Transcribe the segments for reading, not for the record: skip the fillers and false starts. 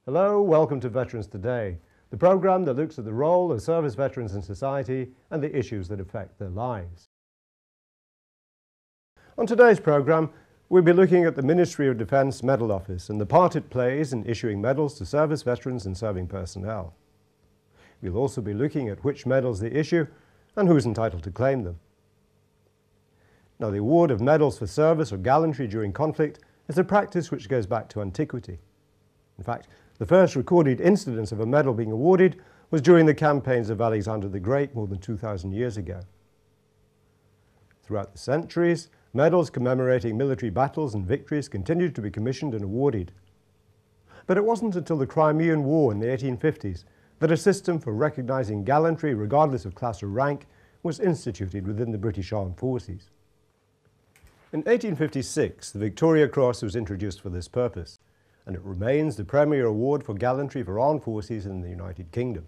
Hello, welcome to Veterans Today, the programme that looks at the role of service veterans in society and the issues that affect their lives. On today's programme, we'll be looking at the Ministry of Defence Medal Office and the part it plays in issuing medals to service veterans and serving personnel. We'll also be looking at which medals they issue and who's entitled to claim them. Now, the award of medals for service or gallantry during conflict is a practice which goes back to antiquity. In fact, the first recorded incidence of a medal being awarded was during the campaigns of Alexander the Great more than 2,000 years ago. Throughout the centuries, medals commemorating military battles and victories continued to be commissioned and awarded. But it wasn't until the Crimean War in the 1850s that a system for recognising gallantry regardless of class or rank was instituted within the British Armed Forces. In 1856, the Victoria Cross was introduced for this purpose, and it remains the premier award for gallantry for armed forces in the United Kingdom.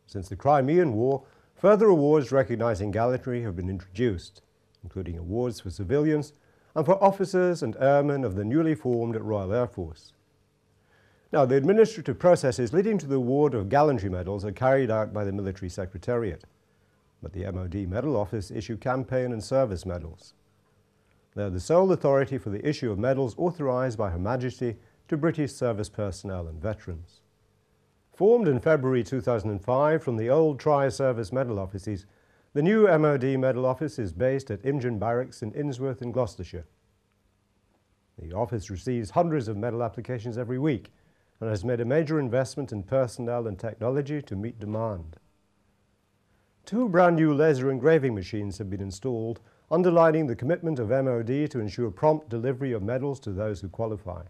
Since the Crimean War, further awards recognising gallantry have been introduced, including awards for civilians and for officers and airmen of the newly formed Royal Air Force. Now, the administrative processes leading to the award of gallantry medals are carried out by the Military Secretariat, but the MOD Medal Office issue campaign and service medals. They are the sole authority for the issue of medals authorised by Her Majesty to British service personnel and veterans. Formed in February 2005 from the old Tri-Service Medal Offices, the new MOD Medal Office is based at Imgen Barracks in Innsworth in Gloucestershire. The office receives hundreds of medal applications every week and has made a major investment in personnel and technology to meet demand. 2 brand new laser engraving machines have been installed, underlining the commitment of MOD to ensure prompt delivery of medals to those who qualify.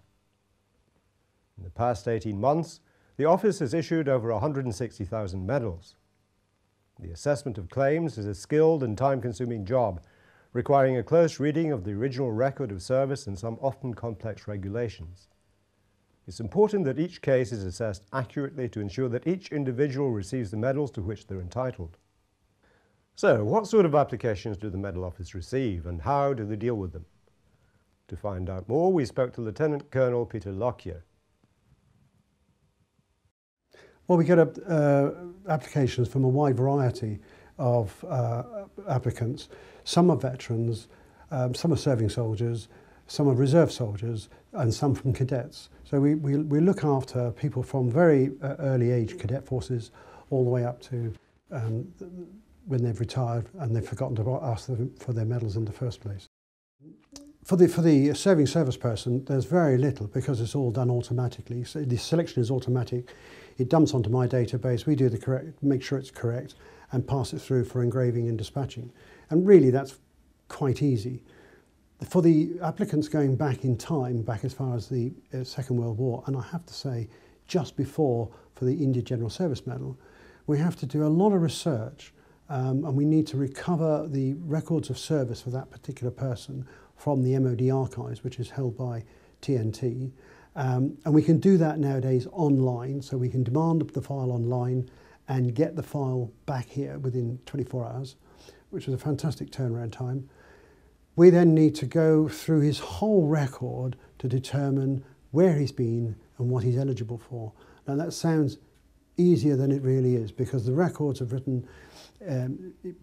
In the past 18 months, the office has issued over 160,000 medals. The assessment of claims is a skilled and time-consuming job, requiring a close reading of the original record of service and some often complex regulations. It's important that each case is assessed accurately to ensure that each individual receives the medals to which they're entitled. So, what sort of applications do the Medal Office receive and how do they deal with them? To find out more, we spoke to Lieutenant Colonel Peter Lockyer. Well, we get applications from a wide variety of applicants. Some are veterans, some are serving soldiers, some are reserve soldiers, and some from cadets. So we look after people from very early age cadet forces all the way up to when they've retired and they've forgotten to ask them for their medals in the first place. For the serving service person, there's very little because it's all done automatically. So the selection is automatic. It dumps onto my database. We do the correct, make sure it's correct, and pass it through for engraving and dispatching. And really, that's quite easy. For the applicants going back in time, back as far as the Second World War, and I have to say, just before for the India General Service Medal, we have to do a lot of research. And we need to recover the records of service for that particular person from the MOD archives, which is held by TNT. And we can do that nowadays online, so we can demand the file online and get the file back here within 24 hours, which is a fantastic turnaround time. We then need to go through his whole record to determine where he's been and what he's eligible for. Now that sounds easier than it really is, because the records are written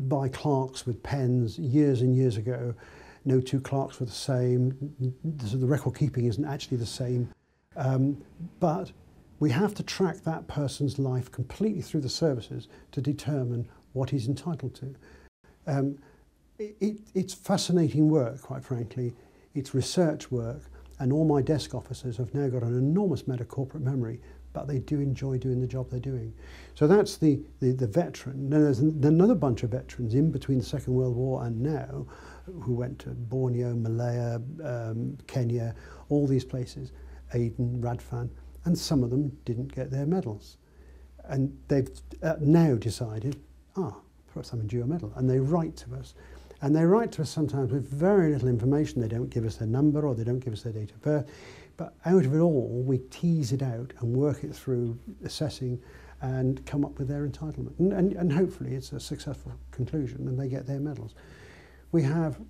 by clerks with pens years and years ago. No 2 clerks were the same, so the record keeping isn't actually the same. But we have to track that person's life completely through the services to determine what he's entitled to. It's fascinating work, quite frankly. It's research work, and all my desk officers have now got an enormous amount of corporate memory, but they do enjoy doing the job they're doing. So that's the veteran. Now there's another bunch of veterans in between the Second World War and now who went to Borneo, Malaya, Kenya, all these places, Aden, Radfan, and some of them didn't get their medals. And they've now decided, perhaps I'm due a medal, and they write to us. And they write to us sometimes with very little information. They don't give us their number or they don't give us their date of birth. But out of it all, we tease it out and work it through assessing and come up with their entitlement. And hopefully it's a successful conclusion and they get their medals. We have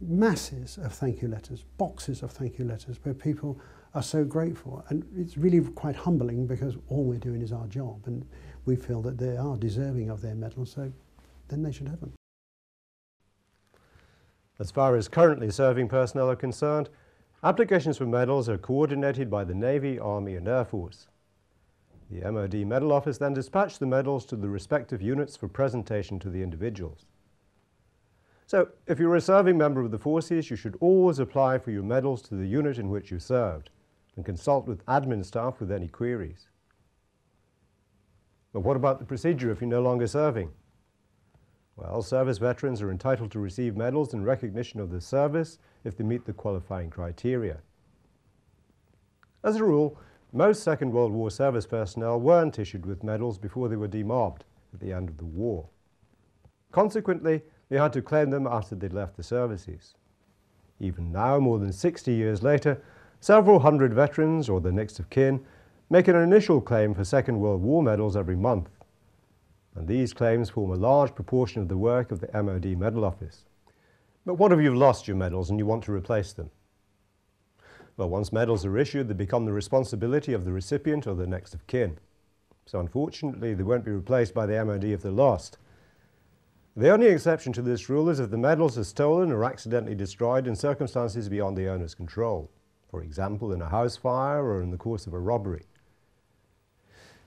masses of thank you letters, boxes of thank you letters, where people are so grateful. And it's really quite humbling because all we're doing is our job, and we feel that they are deserving of their medals, so then they should have them. As far as currently serving personnel are concerned, applications for medals are coordinated by the Navy, Army and Air Force. The MOD Medal Office then dispatched the medals to the respective units for presentation to the individuals. So, if you're a serving member of the forces, you should always apply for your medals to the unit in which you served and consult with admin staff with any queries. But what about the procedure if you're no longer serving? Well, service veterans are entitled to receive medals in recognition of their service if they meet the qualifying criteria. As a rule, most Second World War service personnel weren't issued with medals before they were demobbed at the end of the war. Consequently, they had to claim them after they'd left the services. Even now, more than 60 years later, several hundred veterans or their next of kin make an initial claim for Second World War medals every month. And these claims form a large proportion of the work of the MOD Medal Office. But what if you've lost your medals and you want to replace them? Well, once medals are issued, they become the responsibility of the recipient or the next of kin. So unfortunately, they won't be replaced by the MOD if they're lost. The only exception to this rule is if the medals are stolen or accidentally destroyed in circumstances beyond the owner's control, for example, in a house fire or in the course of a robbery.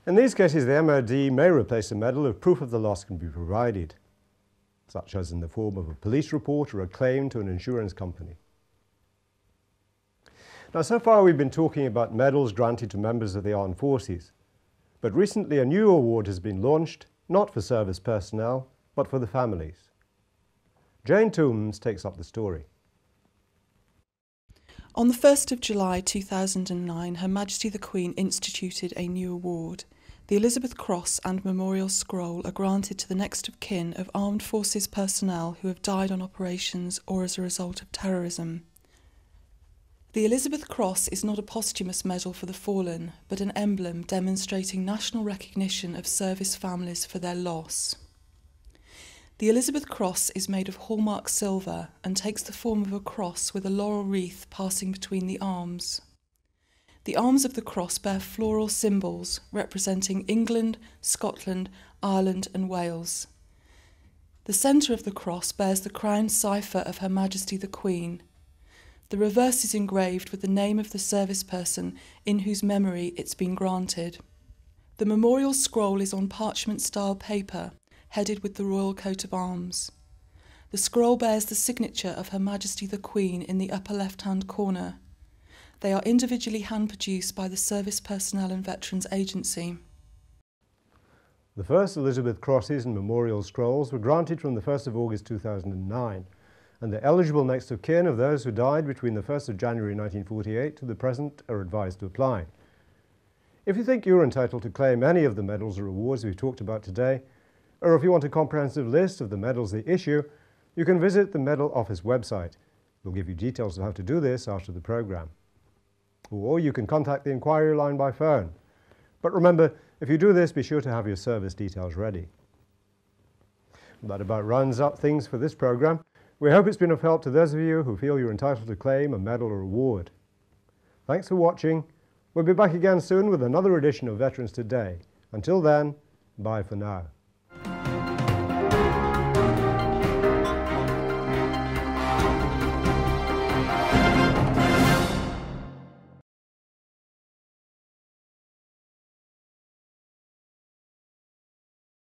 In these cases, the MOD may replace a medal if proof of the loss can be provided, such as in the form of a police report or a claim to an insurance company. Now, so far we've been talking about medals granted to members of the armed forces, but recently a new award has been launched, not for service personnel, but for the families. Jane Toombs takes up the story. On the 1st of July 2009, Her Majesty the Queen instituted a new award. The Elizabeth Cross and Memorial Scroll are granted to the next of kin of armed forces personnel who have died on operations or as a result of terrorism. The Elizabeth Cross is not a posthumous medal for the fallen, but an emblem demonstrating national recognition of service families for their loss. The Elizabeth Cross is made of hallmark silver and takes the form of a cross with a laurel wreath passing between the arms. The arms of the cross bear floral symbols representing England, Scotland, Ireland and Wales. The centre of the cross bears the crown cipher of Her Majesty the Queen. The reverse is engraved with the name of the service person in whose memory it's been granted. The memorial scroll is on parchment-style paper, headed with the royal coat of arms. The scroll bears the signature of Her Majesty the Queen in the upper left-hand corner. They are individually hand-produced by the Service Personnel and Veterans Agency. The first Elizabeth Crosses and Memorial Scrolls were granted from the 1st of August 2009, and the eligible next of kin of those who died between the 1st of January 1948 to the present are advised to apply. If you think you're entitled to claim any of the medals or awards we've talked about today, or if you want a comprehensive list of the medals they issue, you can visit the Medal Office website. We'll give you details of how to do this after the programme. Or you can contact the inquiry line by phone. But remember, if you do this, be sure to have your service details ready. That about rounds up things for this programme. We hope it's been of help to those of you who feel you're entitled to claim a medal or award. Thanks for watching. We'll be back again soon with another edition of Veterans Today. Until then, bye for now.